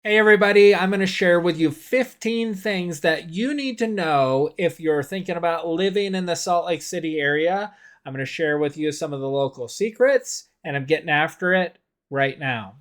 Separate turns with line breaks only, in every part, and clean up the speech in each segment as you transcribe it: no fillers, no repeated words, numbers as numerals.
Hey everybody, I'm going to share with you 15 things that you need to know if you're thinking about living in the Salt Lake City area. I'm going to share with you some of the local secrets, and I'm getting after it right now.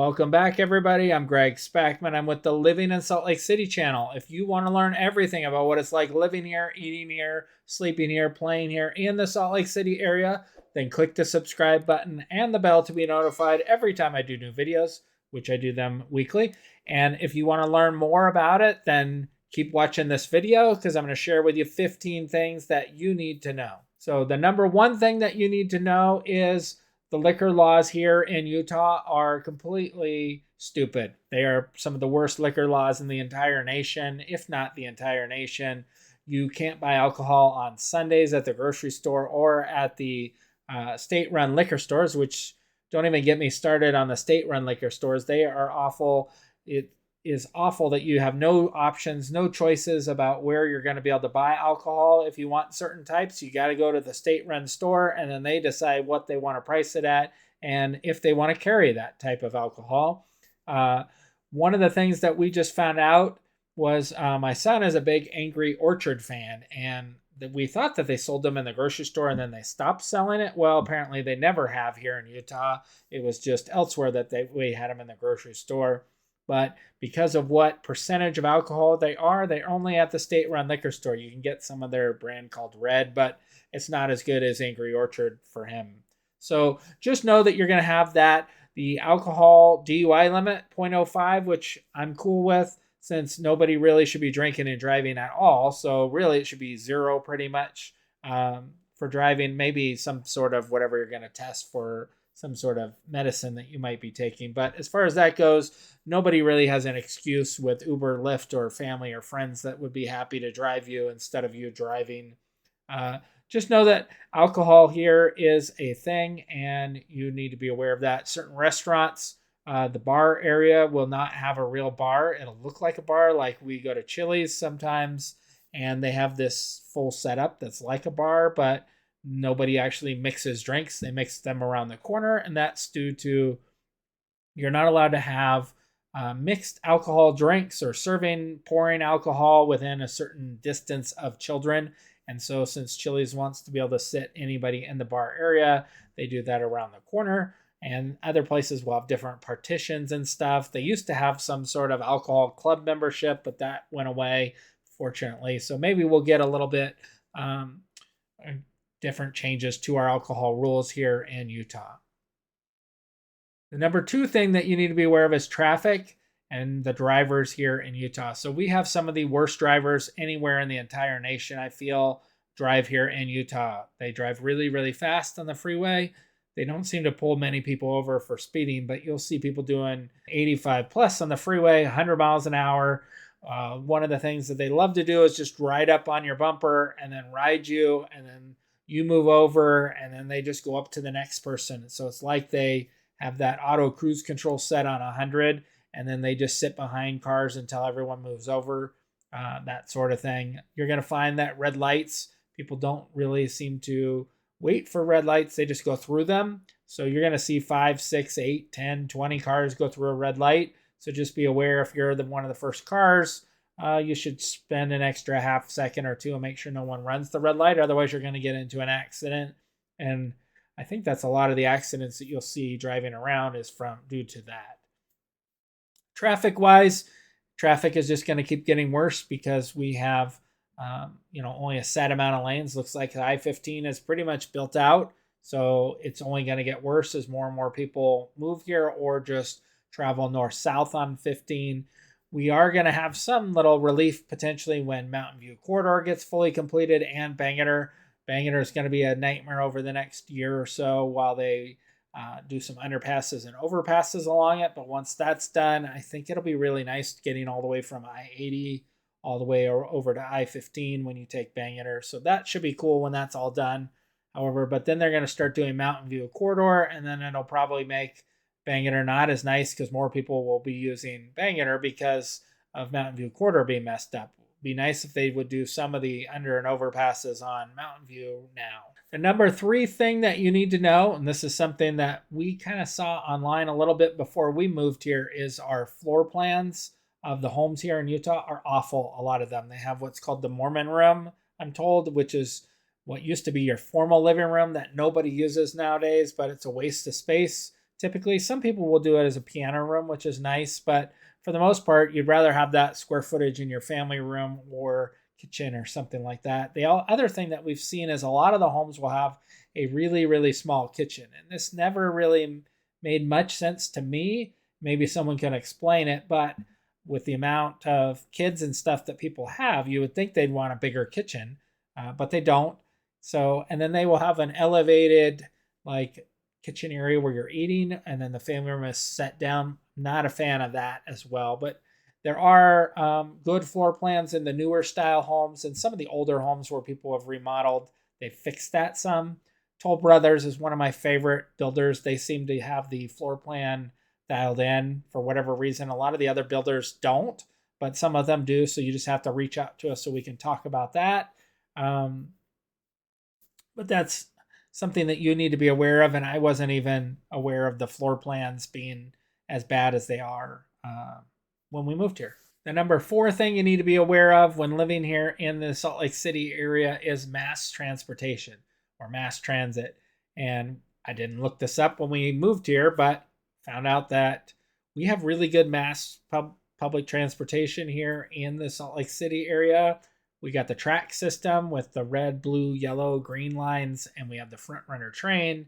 Welcome back, everybody. I'm Greg Spackman. I'm with the Living in Salt Lake City channel. If you want to learn everything about what it's like living here, eating here, sleeping here, playing here in the Salt Lake City area, then click the subscribe button and the bell to be notified every time I do new videos, which I do them weekly. And if you want to learn more about it, then keep watching this video because I'm going to share with you 15 things that you need to know. So the number one thing that you need to know is the liquor laws here in Utah are completely stupid. They are some of the worst liquor laws in the entire nation, if not the entire nation. You can't buy alcohol on Sundays at the grocery store or at the state run liquor stores, which don't even get me started on the state run liquor stores. They are awful. It is awful that you have no options, no choices about where you're going to be able to buy alcohol. If you want certain types, you got to go to the state run store and then they decide what they want to price it at and if they want to carry that type of alcohol. Uh, One of the things that we just found out was my son is a big Angry Orchard fan, and we thought that they sold them in the grocery store and then they stopped selling it. Well, apparently they never have here in Utah. It was just elsewhere that we had them in the grocery store. But because of what percentage of alcohol they're only at the state run liquor store. You can get some of their brand called Red, but it's not as good as Angry Orchard for him. So just know that you're going to have that. The alcohol DUI limit, 0.05, which I'm cool with since nobody really should be drinking and driving at all. So really it should be zero pretty much for driving, maybe some sort of whatever you're going to test for some sort of medicine that you might be taking. But as far as that goes, nobody really has an excuse with Uber, Lyft, or family or friends that would be happy to drive you instead of you driving. Uh, just know that alcohol here is a thing and you need to be aware of that. Certain restaurants, the bar area will not have a real bar. It'll look like a bar, like we go to Chili's sometimes, and they have this full setup that's like a bar, but nobody actually mixes drinks. They mix them around the corner, and that's due to you're not allowed to have mixed alcohol drinks or pouring alcohol within a certain distance of children. And so, since Chili's wants to be able to sit anybody in the bar area, they do that around the corner. And other places will have different partitions and stuff. They used to have some sort of alcohol club membership, but that went away, fortunately. So maybe we'll get a little bit um, different changes to our alcohol rules here in Utah. The number two thing that you need to be aware of is traffic and the drivers here in Utah. So we have some of the worst drivers anywhere in the entire nation, I feel, drive here in Utah. They drive really, really fast on the freeway. They don't seem to pull many people over for speeding, but you'll see people doing 85 plus on the freeway, 100 miles an hour. One of the things that they love to do is just ride up on your bumper and then ride you, and then you move over, and then they just go up to the next person. So it's like they have that auto cruise control set on 100, and then they just sit behind cars until everyone moves over, that sort of thing. You're going to find that red lights, people don't really seem to wait for red lights, they just go through them. So you're going to see 5, 6, 8, 10, 20 cars go through a red light. So just be aware if you're one of the first cars, you should spend an extra half second or two and make sure no one runs the red light. Otherwise, you're going to get into an accident. And I think that's a lot of the accidents that you'll see driving around is from due to that. Traffic wise, traffic is just going to keep getting worse because we have only a set amount of lanes. Looks like the I-15 is pretty much built out, so it's only going to get worse as more and more people move here or just travel north south on 15. We are going to have some little relief potentially when Mountain View Corridor gets fully completed and Bangerter. Bangerter is going to be a nightmare over the next year or so while they do some underpasses and overpasses along it. But once that's done, I think it'll be really nice getting all the way from I-80 all the way over to I-15 when you take Bangerter. So that should be cool when that's all done. However, but then they're going to start doing Mountain View Corridor, and then it'll probably make Bangerter not as nice because more people will be using Bangerter because of Mountain View Corridor being messed up. be nice if they would do some of the under and overpasses on Mountain View now. The number three thing that you need to know, and this is something that we kind of saw online a little bit before we moved here, is our floor plans of the homes here in Utah are awful. A lot of them. They have what's called the Mormon room, I'm told, which is what used to be your formal living room that nobody uses nowadays, but it's a waste of space. Typically, some people will do it as a piano room, which is nice, but for the most part, you'd rather have that square footage in your family room or kitchen or something like that. The other thing that we've seen is a lot of the homes will have a really, really small kitchen. And this never really made much sense to me. Maybe someone can explain it, but with the amount of kids and stuff that people have, you would think they'd want a bigger kitchen, but they don't. So, and then they will have an elevated, like, kitchen area where you're eating, and then the family room is set down. Not a fan of that as well, but there are good floor plans in the newer style homes and some of the older homes where people have remodeled. They fixed that some. Toll Brothers is one of my favorite builders. They seem to have the floor plan dialed in for whatever reason. A lot of the other builders don't, but some of them do. So you just have to reach out to us so we can talk about that. But that's something that you need to be aware of. And I wasn't even aware of the floor plans being as bad as they are when we moved here. The number four thing you need to be aware of when living here in the Salt Lake City area is mass transportation or mass transit. And I didn't look this up when we moved here, but found out that we have really good mass public transportation here in the Salt Lake City area. We got the track system with the red, blue, yellow, green lines, and we have the front runner train.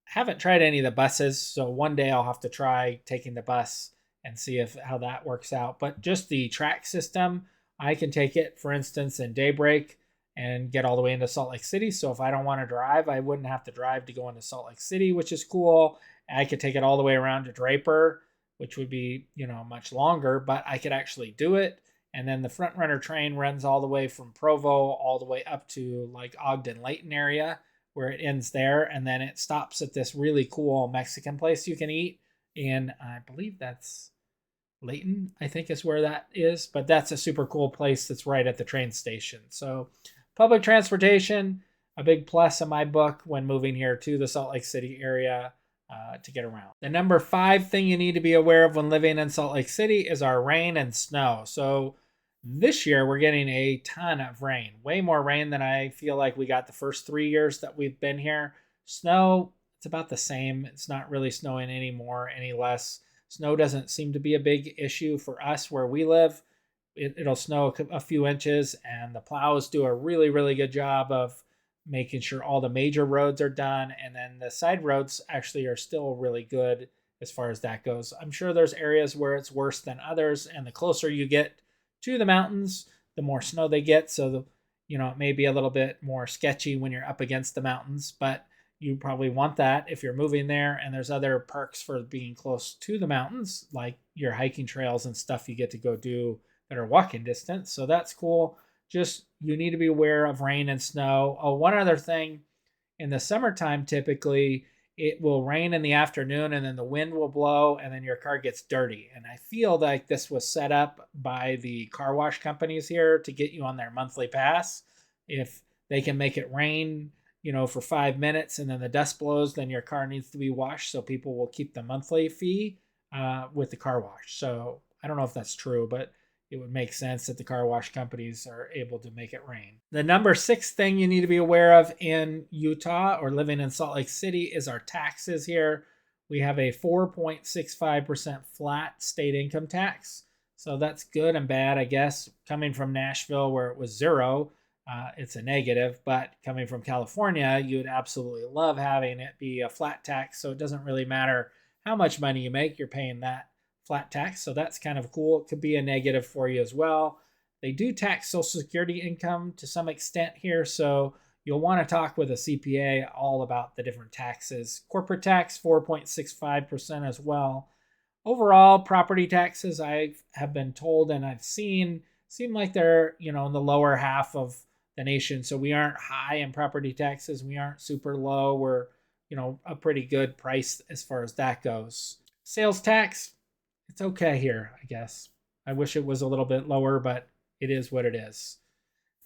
Haven't tried any of the buses, so one day I'll have to try taking the bus and see how that works out. But just the track system, I can take it, for instance, in Daybreak and get all the way into Salt Lake City. So if I don't want to drive, I wouldn't have to drive to go into Salt Lake City, which is cool. I could take it all the way around to Draper, which would be, much longer, but I could actually do it. And then the front runner train runs all the way from Provo all the way up to like Ogden Layton area where it ends there. And then it stops at this really cool Mexican place you can eat. And I believe that's Layton, I think is where that is. But that's a super cool place that's right at the train station. So public transportation, a big plus in my book when moving here to the Salt Lake City area. To get around. The number five thing you need to be aware of when living in Salt Lake City is our rain and snow. So this year we're getting a ton of rain, way more rain than I feel like we got the first 3 years that we've been here. Snow, it's about the same. It's not really snowing anymore, any less. Snow doesn't seem to be a big issue for us where we live. It'll snow a few inches, and the plows do a really, really good job of making sure all the major roads are done, and then the side roads actually are still really good as far as that goes. I'm sure there's areas where it's worse than others, and the closer you get to the mountains, the more snow they get. So it may be a little bit more sketchy when you're up against the mountains, but you probably want that if you're moving there. And there's other perks for being close to the mountains, like your hiking trails and stuff you get to go do that are walking distance. So that's cool. Just you need to be aware of rain and snow. Oh, one other thing, in the summertime, typically it will rain in the afternoon and then the wind will blow and then your car gets dirty. And I feel like this was set up by the car wash companies here to get you on their monthly pass. If they can make it rain, for 5 minutes and then the dust blows, then your car needs to be washed. So people will keep the monthly fee with the car wash. So I don't know if that's true, but it would make sense that the car wash companies are able to make it rain. The number six thing you need to be aware of in Utah or living in Salt Lake City is our taxes here. We have a 4.65% flat state income tax. So that's good and bad, I guess. Coming from Nashville where it was zero, it's a negative. But coming from California, you would absolutely love having it be a flat tax. So it doesn't really matter how much money you make, you're paying that flat tax. So that's kind of cool. It could be a negative for you as well. They do tax Social Security income to some extent here. So you'll want to talk with a CPA all about the different taxes. Corporate tax, 4.65% as well. Overall, property taxes, I have been told and I've seen, seem like they're, in the lower half of the nation. So we aren't high in property taxes. We aren't super low. We're, a pretty good price as far as that goes. Sales tax, it's okay here, I guess. I wish it was a little bit lower, but it is what it is.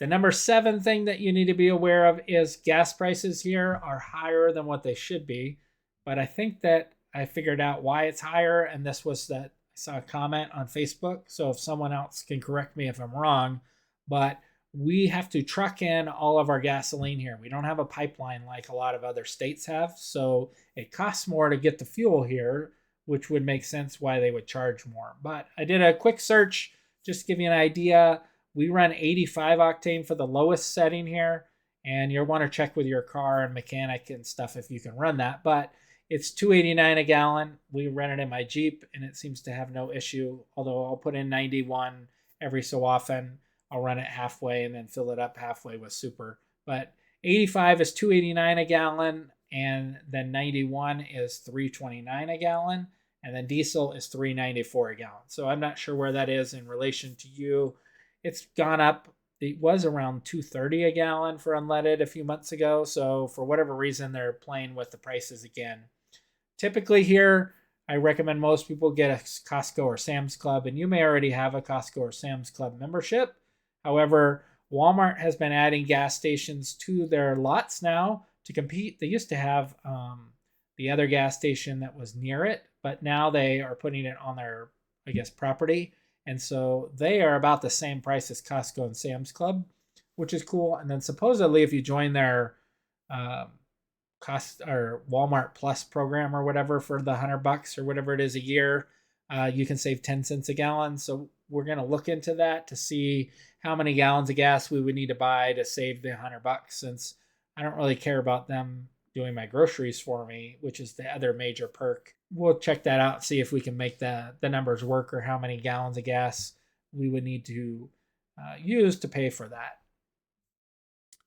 The number 7 thing that you need to be aware of is gas prices here are higher than what they should be. But I think that I figured out why it's higher, and this was that I saw a comment on Facebook. So if someone else can correct me if I'm wrong, but we have to truck in all of our gasoline here. We don't have a pipeline like a lot of other states have. So it costs more to get the fuel here, which would make sense why they would charge more. But I did a quick search just to give you an idea. We run 85 octane for the lowest setting here, and you'll want to check with your car and mechanic and stuff if you can run that. But it's $2.89 a gallon. We run it in my Jeep, and it seems to have no issue, although I'll put in 91 every so often. I'll run it halfway and then fill it up halfway with super. But 85 is $2.89 a gallon, and then 91 is $3.29 a gallon, and then diesel is $3.94 a gallon. So I'm not sure where that is in relation to you. It's gone up. It was around $2.30 a gallon for unleaded a few months ago. So for whatever reason, they're playing with the prices again. Typically here, I recommend most people get a Costco or Sam's Club, and you may already have a Costco or Sam's Club membership. However, Walmart has been adding gas stations to their lots now to compete. They used to have the other gas station that was near it, but now they are putting it on their, I guess, property. And so they are about the same price as Costco and Sam's Club, which is cool. And then supposedly, if you join their cost or Walmart Plus program or whatever for the $100 or whatever it is a year, you can save 10 cents a gallon. So we're going to look into that to see how many gallons of gas we would need to buy to save the $100, since I don't really care about them doing my groceries for me, which is the other major perk. We'll check that out, see if we can make the numbers work, or how many gallons of gas we would need to use to pay for that.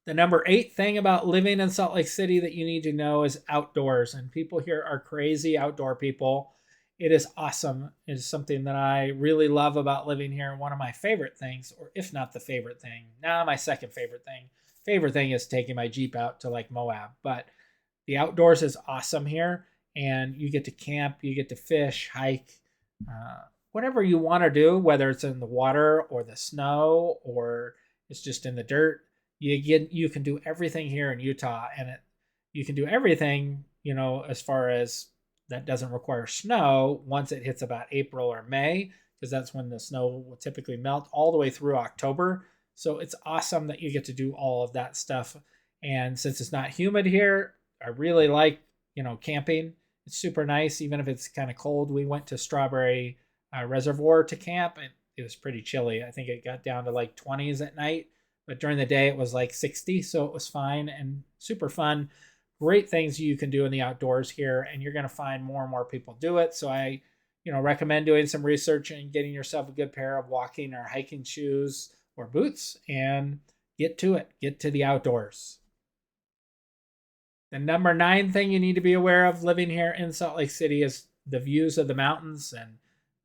The number 8 thing about living in Salt Lake City that you need to know is outdoors. And people here are crazy outdoor people. It is awesome. It is something that I really love about living here. One of my favorite things, or if not the favorite thing, now my second favorite thing. Favorite thing is taking my Jeep out to like Moab. But the outdoors is awesome here. And you get to camp, you get to fish, hike, whatever you want to do, whether it's in the water or the snow or it's just in the dirt. You can do everything here in Utah, and you can do everything, as far as that doesn't require snow once it hits about April or May, because that's when the snow will typically melt, all the way through October. So it's awesome that you get to do all of that stuff. And since it's not humid here, I really like, camping. It's super nice, even if it's kind of cold. We went to Strawberry Reservoir to camp, and it was pretty chilly. I think it got down to like 20s at night, but during the day it was like 60, so it was fine and super fun. Great things you can do in the outdoors here, and you're going to find more and more people do it. So I, recommend doing some research and getting yourself a good pair of walking or hiking shoes or boots and get to it. Get to the outdoors. The number 9 thing you need to be aware of living here in Salt Lake City is the views of the mountains and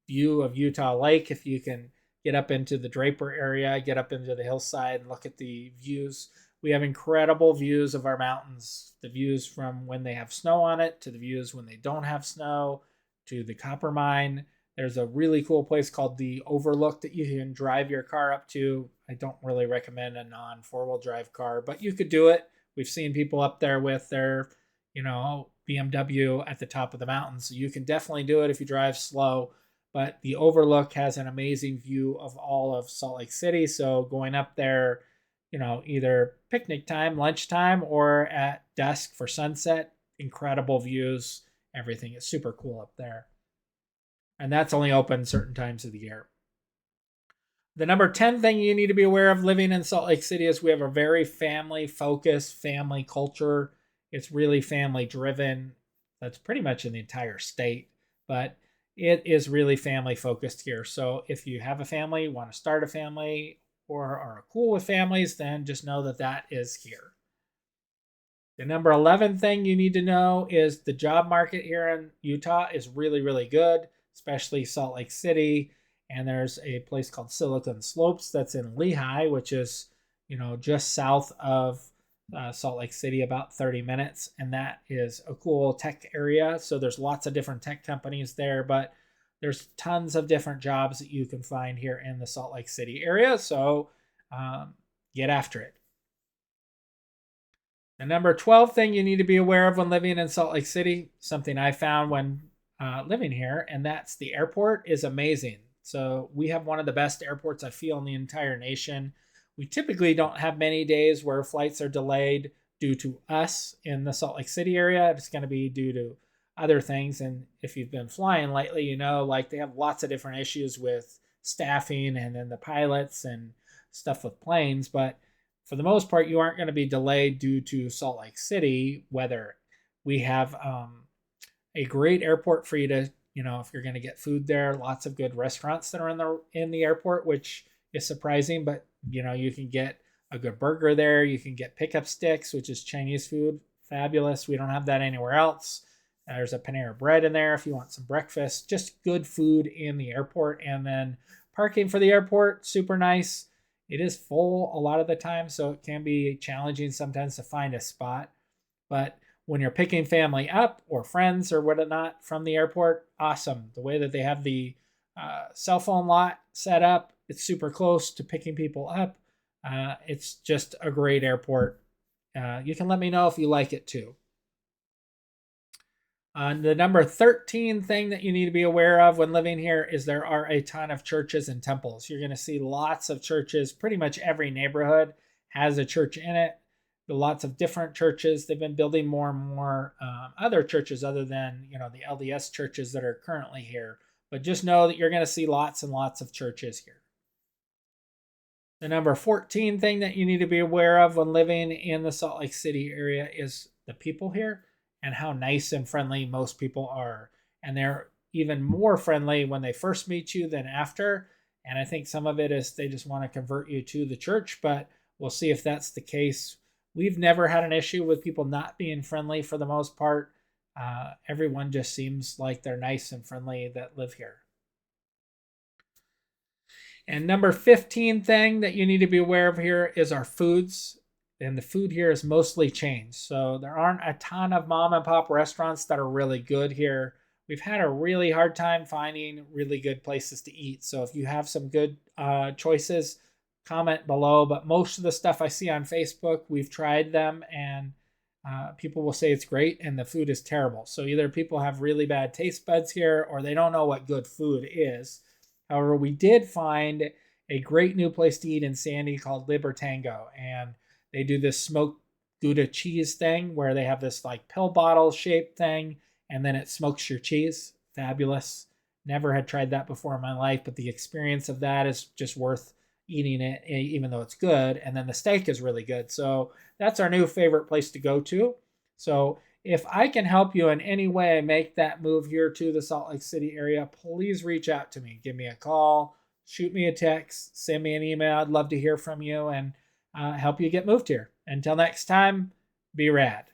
view of Utah Lake. If you can get up into the Draper area, get up into the hillside and look at the views. We have incredible views of our mountains, the views from when they have snow on it to the views when they don't have snow to the copper mine. There's a really cool place called the Overlook that you can drive your car up to. I don't really recommend a non-four-wheel drive car, but you could do it. We've seen people up there with their, BMW at the top of the mountain. So you can definitely do it if you drive slow. But the Overlook has an amazing view of all of Salt Lake City. So going up there, either picnic time, lunchtime, or at dusk for sunset, incredible views. Everything is super cool up there. And that's only open certain times of the year. The number 10 thing you need to be aware of living in Salt Lake City is we have a very family-focused family culture. It's really family-driven. That's pretty much in the entire state, but it is really family-focused here. So if you have a family, want to start a family, or are cool with families, then just know that that is here. The number 11 thing you need to know is the job market here in Utah is really, really good, especially Salt Lake City. And there's a place called Silicon Slopes that's in Lehi, which is, just south of Salt Lake City, about 30 minutes. And that is a cool tech area. So there's lots of different tech companies there. But there's tons of different jobs that you can find here in the Salt Lake City area. So get after it. The number 12 thing you need to be aware of when living in Salt Lake City, something I found when living here, and that's the airport is amazing. So we have one of the best airports I feel in the entire nation. We typically don't have many days where flights are delayed due to us in the Salt Lake City area. It's going to be due to other things. And if you've been flying lately, you know, like they have lots of different issues with staffing and then the pilots and stuff with planes. But for the most part, you aren't going to be delayed due to Salt Lake City weather. We have a great airport for you to, you know, if you're going to get food there, lots of good restaurants that are in the airport, which is surprising, but you know, you can get a good burger there. You can get pickup sticks, which is Chinese food. Fabulous. We don't have that anywhere else. There's a Panera Bread in there if you want some breakfast. Just good food in the airport. And then parking for the airport, super nice. It is full a lot of the time, so it can be challenging sometimes to find a spot. But when you're picking family up or friends or whatnot from the airport, awesome. The way that they have the cell phone lot set up, it's super close to picking people up. It's just a great airport. You can let me know if you like it too. The number 13 thing that you need to be aware of when living here is there are a ton of churches and temples. You're going to see lots of churches. Pretty much every neighborhood has a church in it. Lots of different churches. They've been building more and more other churches other than, you know, the LDS churches that are currently here. But just know that you're going to see lots and lots of churches here. The number 14 thing that you need to be aware of when living in the Salt Lake City area is the people here and how nice and friendly most people are. And they're even more friendly when they first meet you than after. And I think some of it is they just want to convert you to the church, but we'll see if that's the case. We've never had an issue with people not being friendly for the most part. Everyone just seems like they're nice and friendly that live here. And number 15 thing that you need to be aware of here is our foods. And the food here is mostly chains. So there aren't a ton of mom and pop restaurants that are really good here. We've had a really hard time finding really good places to eat. So if you have some good choices, comment below. But most of the stuff I see on Facebook, we've tried them and people will say it's great and the food is terrible. So either people have really bad taste buds here or they don't know what good food is. However, we did find a great new place to eat in Sandy called Libertango. And they do this smoked Gouda cheese thing where they have this like pill bottle shaped thing and then it smokes your cheese. Fabulous. Never had tried that before in my life, but the experience of that is just worth eating it, even though it's good. And then the steak is really good. So that's our new favorite place to go to. So if I can help you in any way make that move here to the Salt Lake City area, please reach out to me. Give me a call, shoot me a text, send me an email. I'd love to hear from you and help you get moved here. Until next time, be rad.